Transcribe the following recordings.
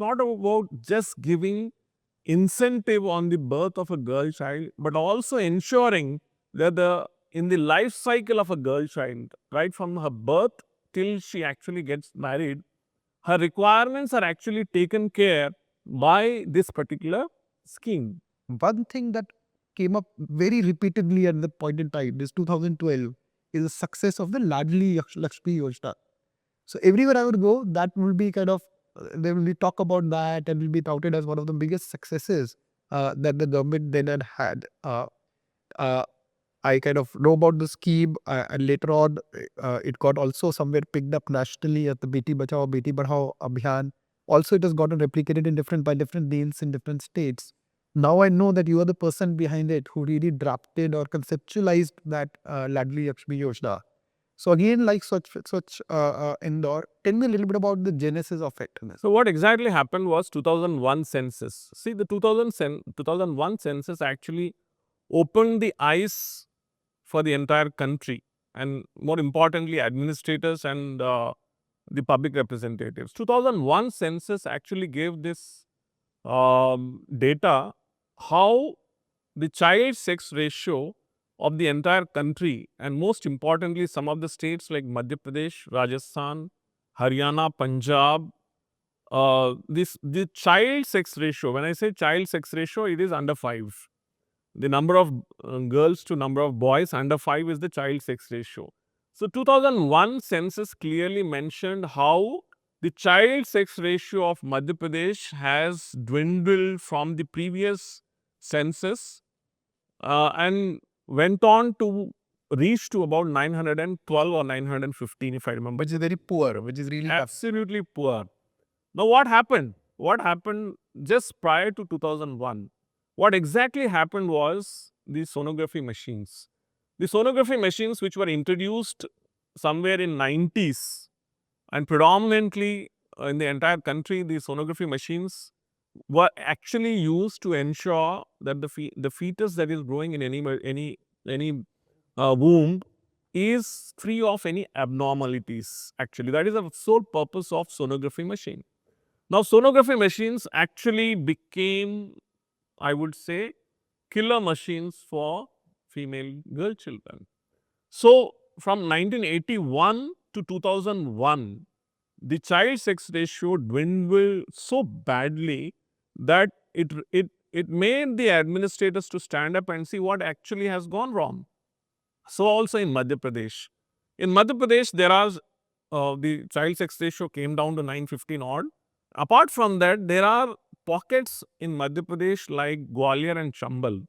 not about just giving incentive on the birth of a girl child, but also ensuring that in the life cycle of a girl child, right from her birth till she actually gets married, her requirements are actually taken care by this particular scheme. One thing that came up very repeatedly at the point in time is 2012 is the success of the Ladli Laxmi Yojana. So everywhere I would go, that will be kind of there will be talk about that and will be touted as one of the biggest successes that the government then had. Uh, I kind of know about the scheme, and later on, it got also somewhere picked up nationally at the Beti Bachao Beti Padhao Abhiyan. Also, it has gotten replicated in different by different names in different states. Now I know that you are the person behind it who really drafted or conceptualized that Ladli Lakshmi Yojana. So again, like such Indore, tell me a little bit about the genesis of it. So what exactly happened was 2001 census. See, the 2001 census actually opened the eyes for the entire country, and more importantly, administrators and the public representatives. 2001 census actually gave this data how the child sex ratio of the entire country, and most importantly some of the states like Madhya Pradesh, Rajasthan, Haryana, Punjab, the child sex ratio, when I say child sex ratio, it is under 5. The number of girls to number of boys under 5 is the child sex ratio. So 2001 census clearly mentioned how the child sex ratio of Madhya Pradesh has dwindled from the previous census and went on to reach to about 912 or 915, if I remember. Which is very poor, which is really Absolutely poor. Now, what happened? What happened just prior to 2001? What exactly happened was the sonography machines. The sonography machines which were introduced somewhere in 90s and predominantly in the entire country, the sonography machines were actually used to ensure that the fetus that is growing in any womb is free of any abnormalities. Actually, that is the sole purpose of sonography machine. Now, sonography machines actually became, I would say, killer machines for female girl children. So, from 1981 to 2001, the child sex ratio dwindled so badly that it made the administrators to stand up and see what actually has gone wrong. So, also in Madhya Pradesh. In Madhya Pradesh, there are the child sex ratio came down to 915 odd. Apart from that, there are pockets in Madhya Pradesh like Gwalior and Chambal,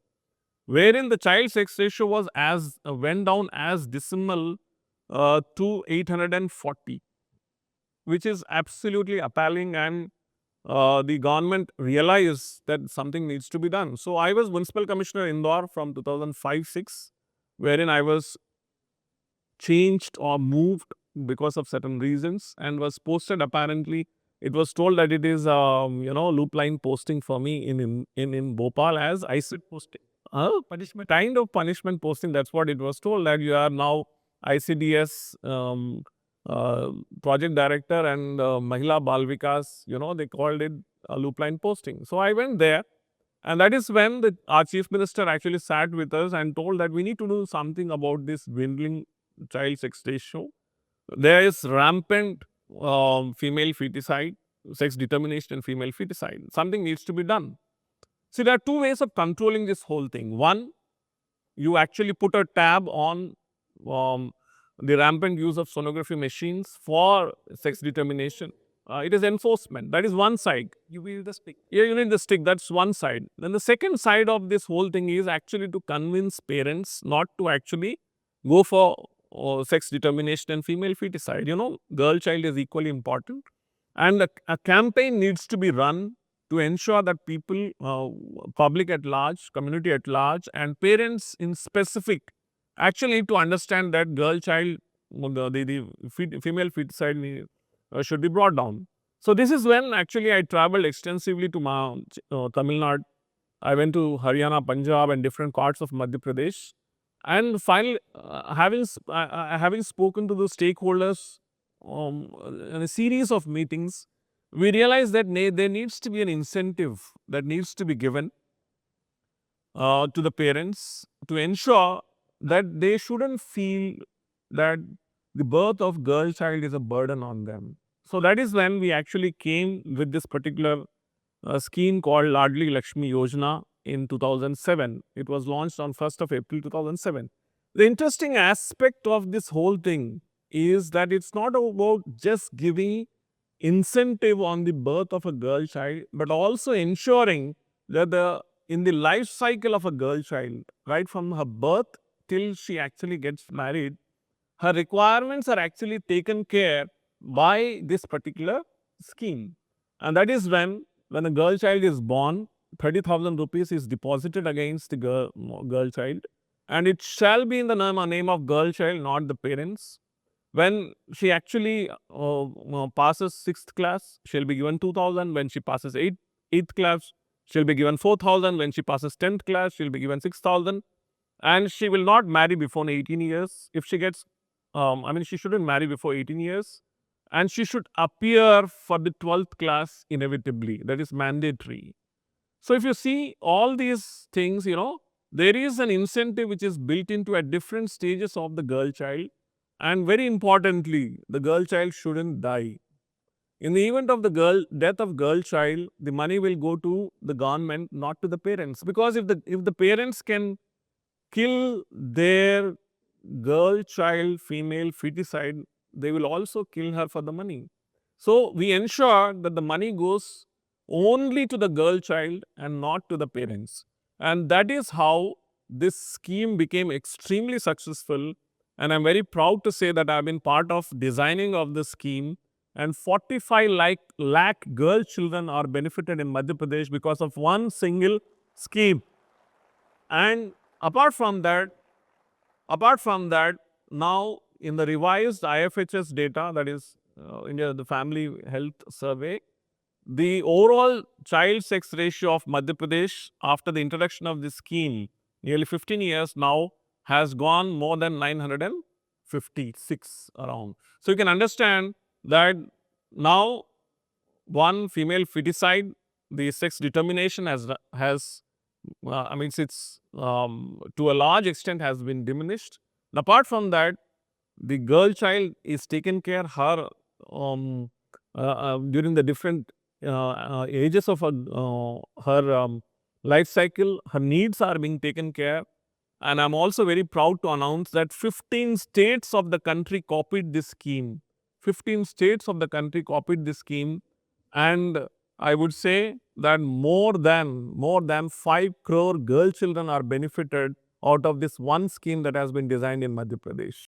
wherein the child sex ratio was went down as decimal to 840, which is absolutely appalling, and the government realized that something needs to be done. So I was Municipal Commissioner Indore from 2005-6, wherein I was changed or moved because of certain reasons and was posted. Apparently, it was told that it is loop line posting for me in Bhopal as ICD posting. Punishment, kind of punishment posting. That's what it was told, that you are now ICDS project director and Mahila Bal Vikas. They called it a loop line posting. So I went there, and that is when our chief minister actually sat with us and told that we need to do something about this dwindling child sex ratio. There is rampant female feticide, sex determination and female feticide. Something needs to be done. See, there are two ways of controlling this whole thing. One, you actually put a tab on the rampant use of sonography machines for sex determination. It is enforcement. That is one side. You wield the stick. Yeah, you need the stick. That's one side. Then the second side of this whole thing is actually to convince parents not to actually go for sex determination and female feticide. Girl child is equally important. And a campaign needs to be run to ensure that people, public at large, community at large, and parents in specific actually need to understand that girl child, the female feticide should be brought down. So this is when actually I traveled extensively to Tamil Nadu. I went to Haryana, Punjab, and different parts of Madhya Pradesh. And finally, having spoken to the stakeholders in a series of meetings, we realized that there needs to be an incentive that needs to be given to the parents to ensure that they shouldn't feel that the birth of girl child is a burden on them. So that is when we actually came with this particular scheme called Ladli Laxmi Yojana in 2007. It was launched on 1st of April 2007. The interesting aspect of this whole thing is that it's not about just giving incentive on the birth of a girl child, but also ensuring that in the life cycle of a girl child, right from her birth till she actually gets married, her requirements are actually taken care by this particular scheme. And that is when a girl child is born, 30,000 rupees is deposited against the girl child, and it shall be in the name of girl child, not the parents. When she actually passes 6th class, she'll be given 2,000. When she passes 8th class, she'll be given 4,000. When she passes 10th class, she'll be given 6,000. And she will not marry before 18 years. If she gets, she shouldn't marry before 18 years. And she should appear for the 12th class inevitably. That is mandatory. So if you see all these things, there is an incentive which is built into at different stages of the girl child. And very importantly, the girl child shouldn't die. In the event of the death of girl child, the money will go to the government, not to the parents. Because if the parents can kill their girl child female feticide, they will also kill her for the money. So we ensure that the money goes only to the girl child and not to the parents. And that is how this scheme became extremely successful. And I'm very proud to say that I've been part of designing of the scheme. And 45 lakh girl children are benefited in Madhya Pradesh because of one single scheme. And apart from that, now in the revised IFHS data, that is India, the Family Health Survey, the overall child sex ratio of Madhya Pradesh after the introduction of this scheme, nearly 15 years now, has gone more than 956 around. So you can understand that now one female feticide, the sex determination it's to a large extent has been diminished. And apart from that, the girl child is taken care her during the different ages of her life cycle. Her needs are being taken care. And I'm also very proud to announce that 15 states of the country copied this scheme. 15 states of the country copied this scheme. And I would say that more than 5 crore girl children are benefited out of this one scheme that has been designed in Madhya Pradesh.